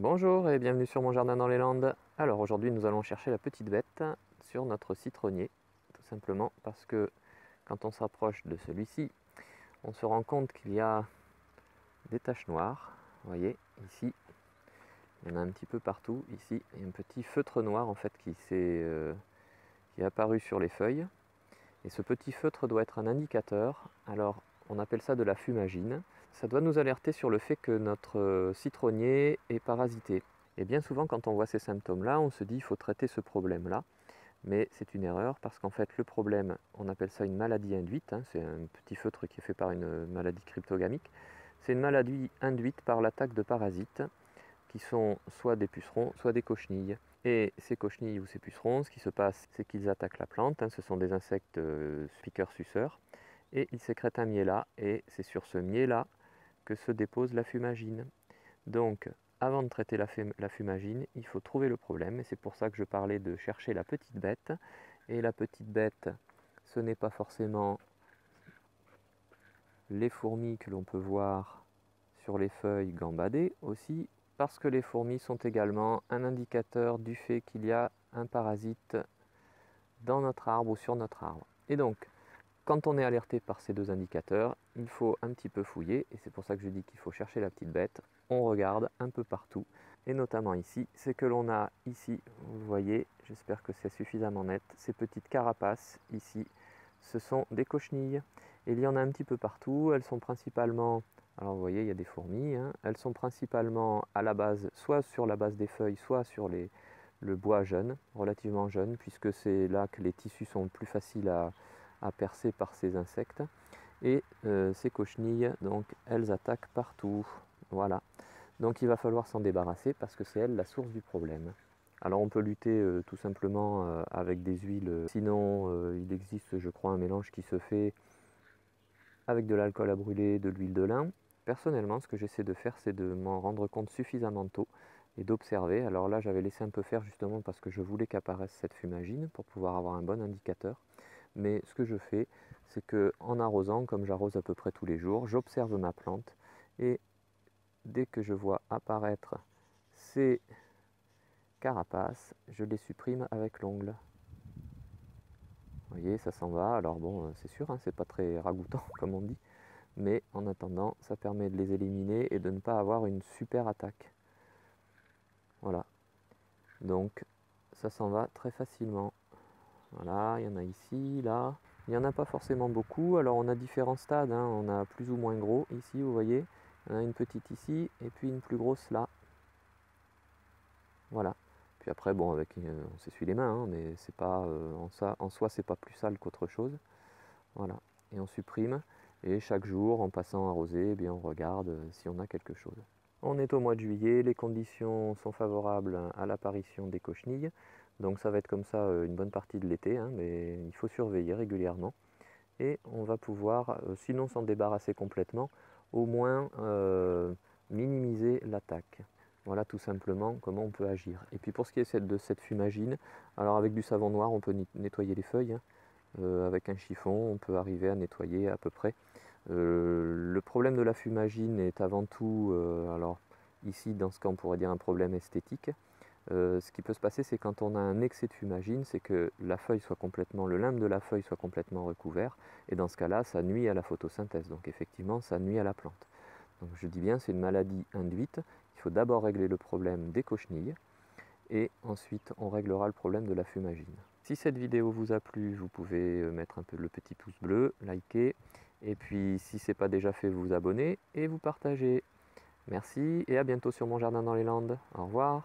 Bonjour et bienvenue sur mon jardin dans les Landes. Alors aujourd'hui nous allons chercher la petite bête sur notre citronnier, tout simplement parce que quand on s'approche de celui-ci, on se rend compte qu'il y a des taches noires. Vous voyez ici, il y en a un petit peu partout. Ici, il y a un petit feutre noir en fait qui est apparu sur les feuilles. Et ce petit feutre doit être un indicateur. Alors on appelle ça de la fumagine. Ça doit nous alerter sur le fait que notre citronnier est parasité. Et bien souvent quand on voit ces symptômes-là, on se dit qu'il faut traiter ce problème-là. Mais c'est une erreur parce qu'en fait le problème, on appelle ça une maladie induite. C'est un petit feutre qui est fait par une maladie cryptogamique. C'est une maladie induite par l'attaque de parasites qui sont soit des pucerons, soit des cochenilles. Et ces cochenilles ou ces pucerons, ce qui se passe, c'est qu'ils attaquent la plante. Ce sont des insectes piqueurs-suceurs. Et ils sécrètent un miella. Et c'est sur ce miella que se dépose la fumagine. Donc, avant de traiter la fumagine, il faut trouver le problème. Et c'est pour ça que je parlais de chercher la petite bête. Et la petite bête, ce n'est pas forcément les fourmis que l'on peut voir sur les feuilles gambadées aussi, parce que les fourmis sont également un indicateur du fait qu'il y a un parasite dans notre arbre ou sur notre arbre. Et donc, quand on est alerté par ces deux indicateurs, il faut un petit peu fouiller, et c'est pour ça que je dis qu'il faut chercher la petite bête. On regarde un peu partout, et notamment ici, c'est que l'on a ici, vous voyez, j'espère que c'est suffisamment net, ces petites carapaces ici, ce sont des cochenilles. Et il y en a un petit peu partout, elles sont principalement, alors vous voyez, il y a des fourmis, elles sont principalement à la base, soit sur la base des feuilles, soit sur le bois jeune, relativement jeune, puisque c'est là que les tissus sont plus faciles à percer par ces insectes. Et ces cochenilles, donc, elles attaquent partout. Voilà. Donc il va falloir s'en débarrasser parce que c'est elle la source du problème. Alors on peut lutter tout simplement avec des huiles. Sinon, il existe, je crois, un mélange qui se fait avec de l'alcool à brûler, de l'huile de lin. Personnellement, ce que j'essaie de faire, c'est de m'en rendre compte suffisamment tôt et d'observer. Alors là, j'avais laissé un peu faire justement parce que je voulais qu'apparaisse cette fumagine pour pouvoir avoir un bon indicateur. Mais ce que je fais, c'est que en arrosant, comme j'arrose à peu près tous les jours, j'observe ma plante et dès que je vois apparaître ces carapaces, je les supprime avec l'ongle. Vous voyez, ça s'en va. Alors bon, c'est sûr, c'est pas très ragoûtant comme on dit, mais en attendant, ça permet de les éliminer et de ne pas avoir une super attaque. Voilà. Donc ça s'en va très facilement. Voilà, il y en a ici, là. Il n'y en a pas forcément beaucoup. Alors on a différents stades, on a plus ou moins gros ici, vous voyez. Il y en a une petite ici et puis une plus grosse là. Voilà. Puis après, bon, avec on s'essuie les mains, mais c'est pas en soi, c'est pas plus sale qu'autre chose. Voilà. Et on supprime. Et chaque jour, en passant arroser, eh bien, on regarde si on a quelque chose. On est au mois de juillet, les conditions sont favorables à l'apparition des cochenilles. Donc ça va être comme ça une bonne partie de l'été, mais il faut surveiller régulièrement. Et on va pouvoir, sinon s'en débarrasser complètement, au moins minimiser l'attaque. Voilà tout simplement comment on peut agir. Et puis pour ce qui est de cette fumagine, alors avec du savon noir on peut nettoyer les feuilles. Avec un chiffon on peut arriver à nettoyer à peu près. Le problème de la fumagine est avant tout, alors ici dans ce cas on pourrait dire un problème esthétique. Ce qui peut se passer, c'est quand on a un excès de fumagine, c'est que la feuille soit complètement, le limbe de la feuille soit complètement recouvert, et dans ce cas-là, ça nuit à la photosynthèse. Donc effectivement, ça nuit à la plante. Donc je dis bien, c'est une maladie induite. Il faut d'abord régler le problème des cochenilles, et ensuite on réglera le problème de la fumagine. Si cette vidéo vous a plu, vous pouvez mettre un peu le petit pouce bleu, liker, et puis si ce n'est pas déjà fait, vous abonner et vous partager. Merci et à bientôt sur mon jardin dans les Landes. Au revoir.